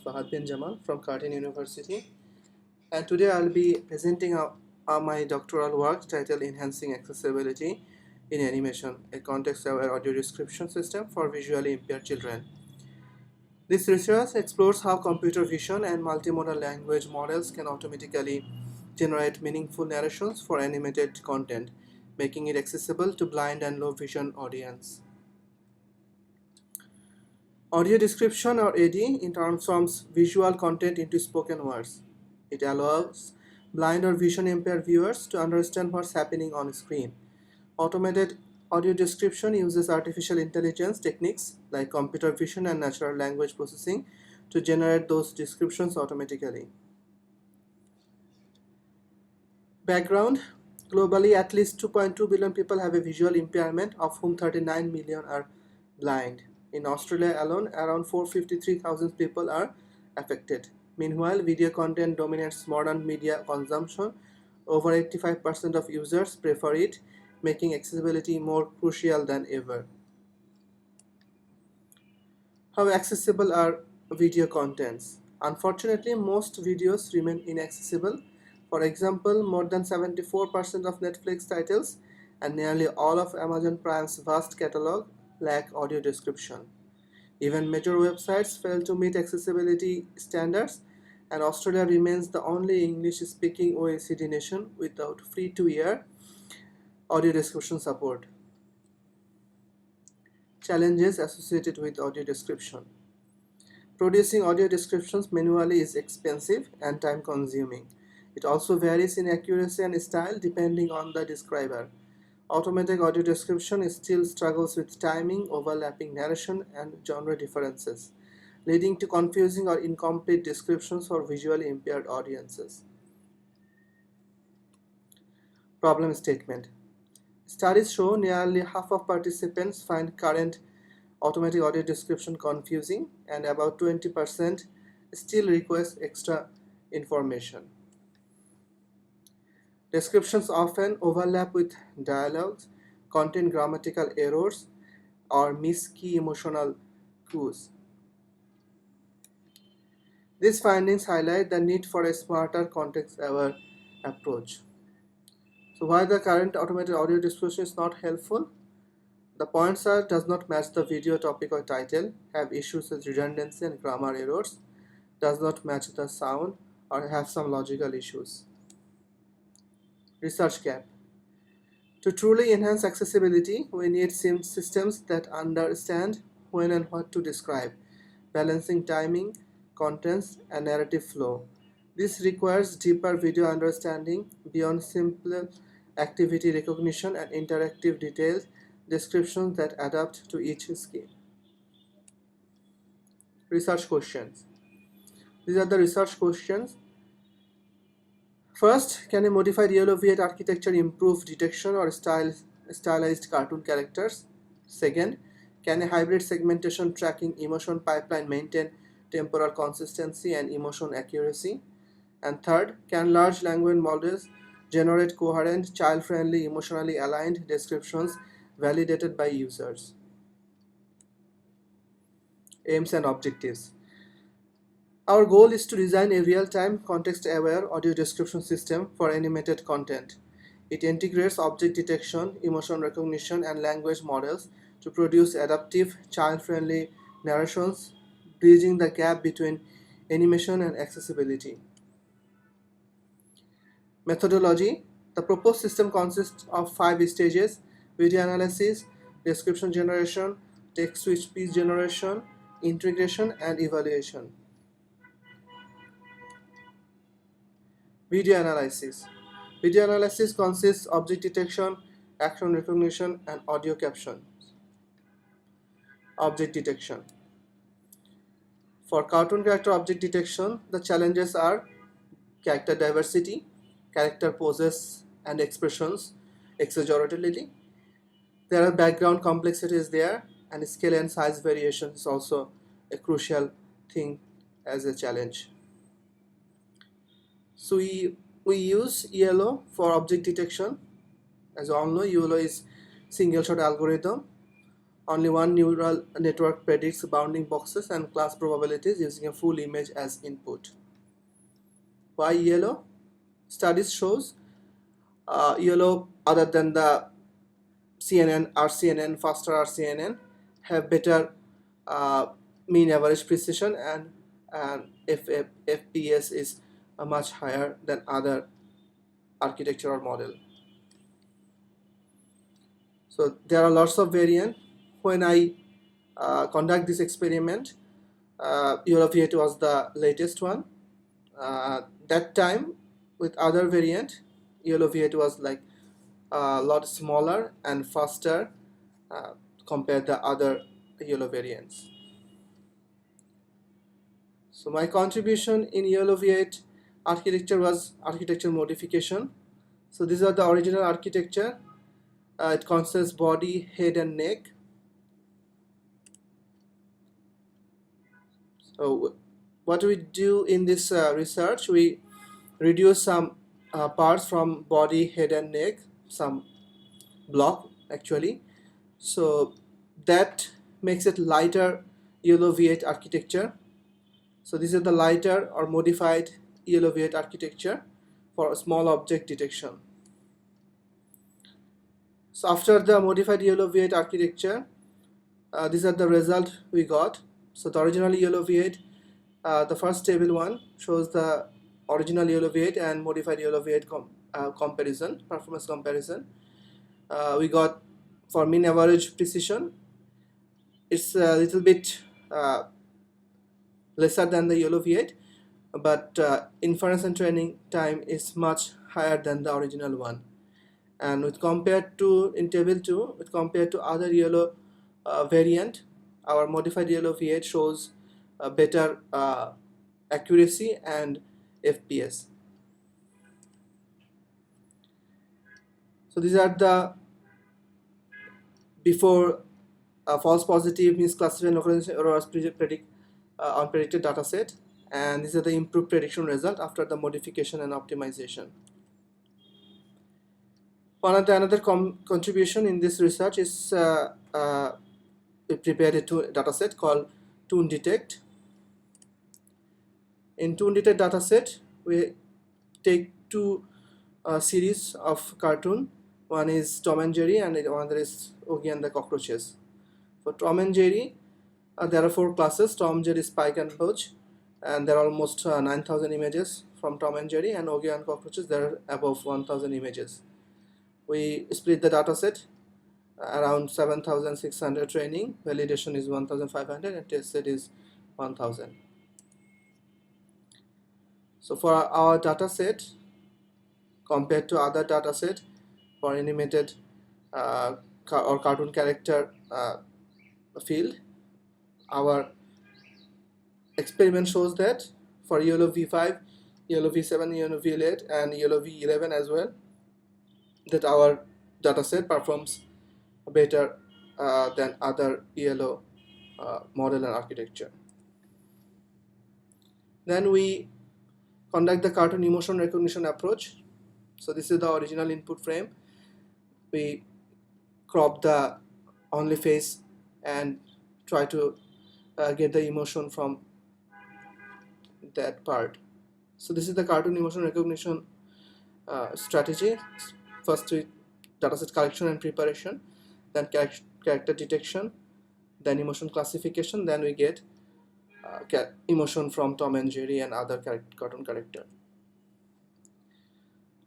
Fahad bin Jamal from Curtin University, and today I'll be presenting my doctoral work titled Enhancing Accessibility in Animation, a context-aware audio description system for visually impaired children. This research explores how computer vision and multimodal language models can automatically generate meaningful narrations for animated content, making it accessible to blind and low vision audience. Audio description, or AD, transforms visual content into spoken words. It allows blind or vision impaired viewers to understand what's happening on screen. Automated audio description uses artificial intelligence techniques like computer vision and natural language processing to generate those descriptions automatically. Background: globally, at least 2.2 billion people have a visual impairment, of whom 39 million are blind. In Australia alone, around 453,000 people are affected. Meanwhile, video content dominates modern media consumption. Over 85% of users prefer it, making accessibility more crucial than ever. How accessible are video contents? Unfortunately, most videos remain inaccessible. For example, more than 74% of Netflix titles and nearly all of Amazon Prime's vast catalog lack audio description. Even major websites fail to meet accessibility standards, and Australia remains the only English-speaking OECD nation without free-to-air audio description support. Challenges associated with audio description. Producing audio descriptions manually is expensive and time-consuming. It also varies in accuracy and style depending on the describer. Automatic audio description still struggles with timing, overlapping narration, and genre differences, leading to confusing or incomplete descriptions for visually impaired audiences. Problem statement. Studies show nearly half of participants find current automatic audio description confusing, and about 20% still request extra information. Descriptions often overlap with dialogues, contain grammatical errors, or miss key emotional cues. These findings highlight the need for a smarter context-aware approach. So why the current automated audio description is not helpful? The points are: does not match the video topic or title, have issues with redundancy and grammar errors, does not match the sound, or have some logical issues. Research gap. To truly enhance accessibility, we need systems that understand when and what to describe, balancing timing, contents, and narrative flow. This requires deeper video understanding beyond simple activity recognition and interactive detailed descriptions that adapt to each skill. Research questions. These are the research questions. First, can a modified yellow V8 architecture improve detection or stylized cartoon characters? Second, can a hybrid segmentation tracking emotion pipeline maintain temporal consistency and emotion accuracy? And third, can large language models generate coherent, child-friendly, emotionally aligned descriptions validated by users? Aims and objectives. Our goal is to design a real-time, context-aware audio description system for animated content. It integrates object detection, emotion recognition, and language models to produce adaptive, child-friendly narrations, bridging the gap between animation and accessibility. Methodology. The proposed system consists of 5 stages: video analysis, description generation, text-to-speech generation, integration, and evaluation. Video analysis. Video analysis consists of object detection, action recognition, and audio caption. Object detection. For cartoon character object detection, the challenges are character diversity, character poses and expressions, exaggerability. There are background complexities there, and scale and size variation is also a crucial thing as a challenge. So we use YOLO for object detection. As you all know, YOLO is single shot algorithm. Only one neural network predicts bounding boxes and class probabilities using a full image as input. Why yellow? Studies shows yellow, other than the CNN, RCNN, faster RCNN, have better uh, mean average precision, and FPS is much higher than other architecture or model. So there are lots of variant. When I conduct this experiment, Euro V8 was the latest one. That time with other variant, Euro V8 was like a lot smaller and faster compared to other YOLO variants. So my contribution in YOLO V8 architecture was architecture modification. So these are the original architecture. It consists body, head, and neck. So what we do in this research, we reduce some parts from body, head, and neck, some block actually. So that makes it lighter YOLO V8 architecture. So this is the lighter or modified YOLO V8 architecture for small object detection. So after the modified YOLO V8 architecture, these are the result we got. So the original YOLO V8, the first table one shows the original YOLO V8 and modified YOLO V8 comparison, performance comparison. We got for mean average precision, it's a little bit lesser than the YOLO V8, but inference and training time is much higher than the original one. And with compared to in table 2, with compared to other YOLO variant, our modified YOLO V8 shows a better accuracy and FPS. So these are the before false positive misclassified occurrence errors predict unpredicted data set, and these are the improved prediction result after the modification and optimization. Another contribution in this research is we prepared a data set called ToonDetect. In ToonDetect data set, we take two series of cartoon. One is Tom and Jerry, and another is Oogie and the Cockroaches. For Tom and Jerry, there are 4 classes: Tom, Jerry, Spike, and Pooch, and there are almost 9,000 images from Tom and Jerry. And Oogie and Cockroaches, there are above 1,000 images. We split the data set around 7,600 training, validation is 1,500, and test set is 1,000. So for our data set, compared to other data set for animated or cartoon character field, our experiment shows that for YOLO V5, YOLO V7, YOLO V8, and YOLO V11 as well, that our dataset performs better than other YOLO model and architecture. Then we conduct the cartoon emotion recognition approach. So this is the original input frame. We crop the only face and try to get the emotion from that part. So this is the cartoon emotion recognition strategy. First with dataset collection and preparation, then character detection, then emotion classification, then we get emotion from Tom and Jerry and other cartoon character.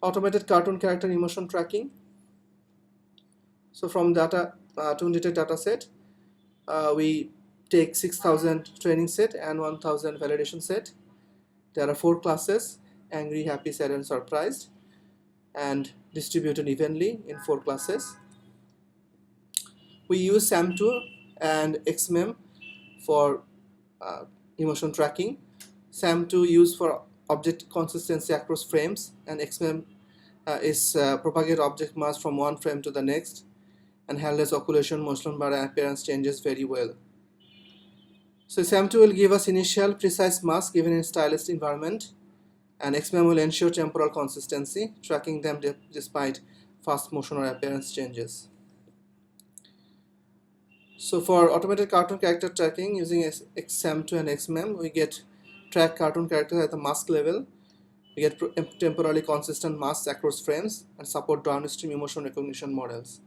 Automated cartoon character emotion tracking. So from data ToonDetect data set, we take 6,000 training set and 1,000 validation set. There are 4 classes: angry, happy, sad, and surprised, and distributed evenly in 4 classes. We use SAM2 and XMEM for emotion tracking. SAM2 used for object consistency across frames, and XMEM is propagate object mass from one frame to the next, and handles occlusion, motion bar, and appearance changes very well. So SAM2 will give us initial precise mask given in stylized environment, and XMEM will ensure temporal consistency, tracking them despite fast motion or appearance changes. So for automated cartoon character tracking using XAML2 and XMEM, we get track cartoon characters at the mask level. We get temporally consistent masks across frames and support downstream emotion recognition models.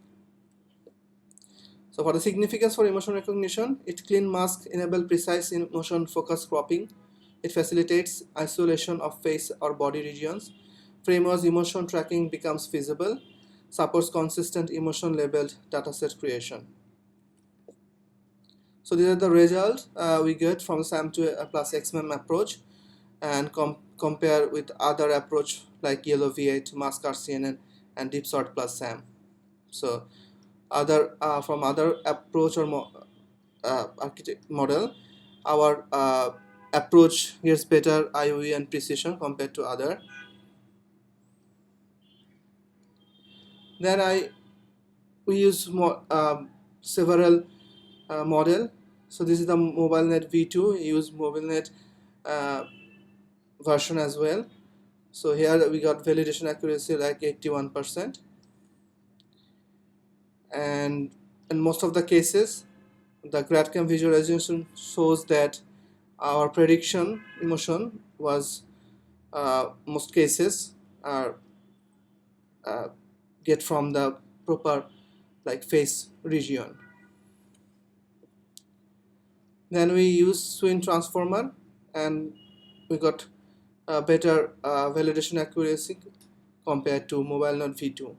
So for the significance for emotion recognition, it clean mask enable precise emotion focus cropping. It facilitates isolation of face or body regions. Framework's emotion tracking becomes feasible. Supports consistent emotion labeled dataset creation. So these are the results we get from SAM2 plus XMEM approach, and compare with other approach like Yellow V8, Mask RCNN, and DeepSort plus SAM. So other from other approach or architect model, our approach gets better IOE and precision compared to other. Then we use more several model. So this is the MobileNet V2. We use MobileNet version as well. So here we got validation accuracy like 81%, and in most of the cases the GradCam visualization shows that our prediction emotion was most cases are get from the proper like face region. Then we use Swin transformer, and we got better validation accuracy compared to MobileNet V2.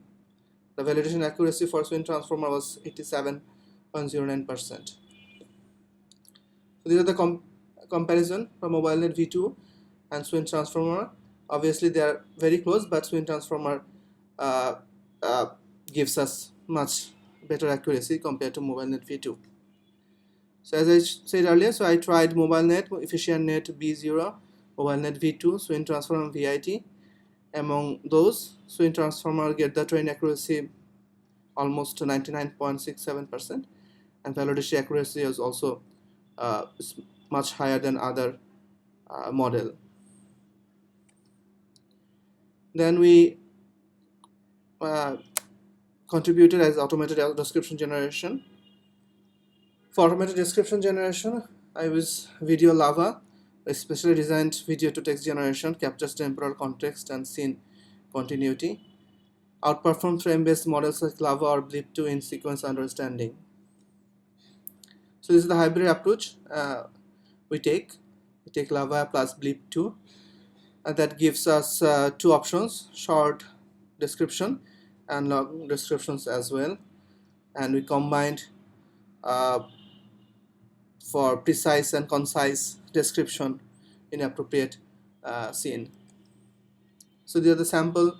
The validation accuracy for Swin transformer was 87.09%. So these are the comparison for MobileNet V2 and Swin transformer. Obviously they are very close, but Swin transformer uh, uh, gives us much better accuracy compared to MobileNet V2. So as I said earlier, so I tried MobileNet, EfficientNet B0, MobileNet V2, Swin transformer VIT. Among those, Swin transformer get the train accuracy almost 99.67%, and validation accuracy is also much higher than other model. Then we contributed as automated description generation. For automated description generation, I use Video Lava, a specially designed video to text generation, captures temporal context and scene continuity. Outperforms frame-based models like Lava or Blip2 in sequence understanding. So this is the hybrid approach we take. We take Lava plus Blip2, and that gives us two options: short description and long descriptions as well. And we combined uh, for precise and concise description in appropriate scene. So these are the sample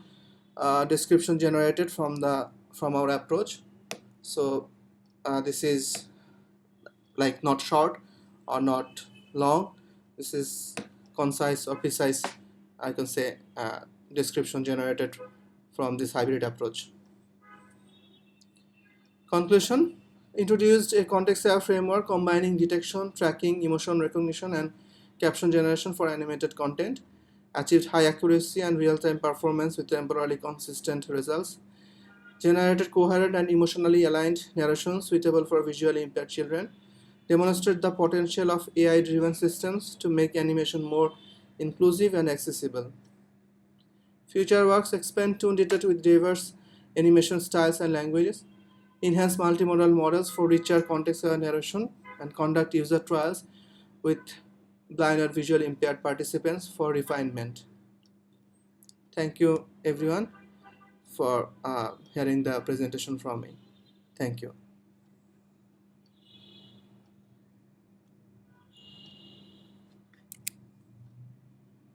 description generated from our approach. So this is like not short or not long. This is concise or precise, I can say, description generated from this hybrid approach. Conclusion: introduced a context-aware framework combining detection, tracking, emotion recognition, and caption generation for animated content. Achieved high accuracy and real-time performance with temporally consistent results. Generated coherent and emotionally aligned narration suitable for visually impaired children. Demonstrated the potential of AI-driven systems to make animation more inclusive and accessible. Future works expand toon data with diverse animation styles and languages, enhance multimodal models for richer context-aware narration, and conduct user trials with blind or visually impaired participants for refinement. Thank you everyone for hearing the presentation from me. Thank you.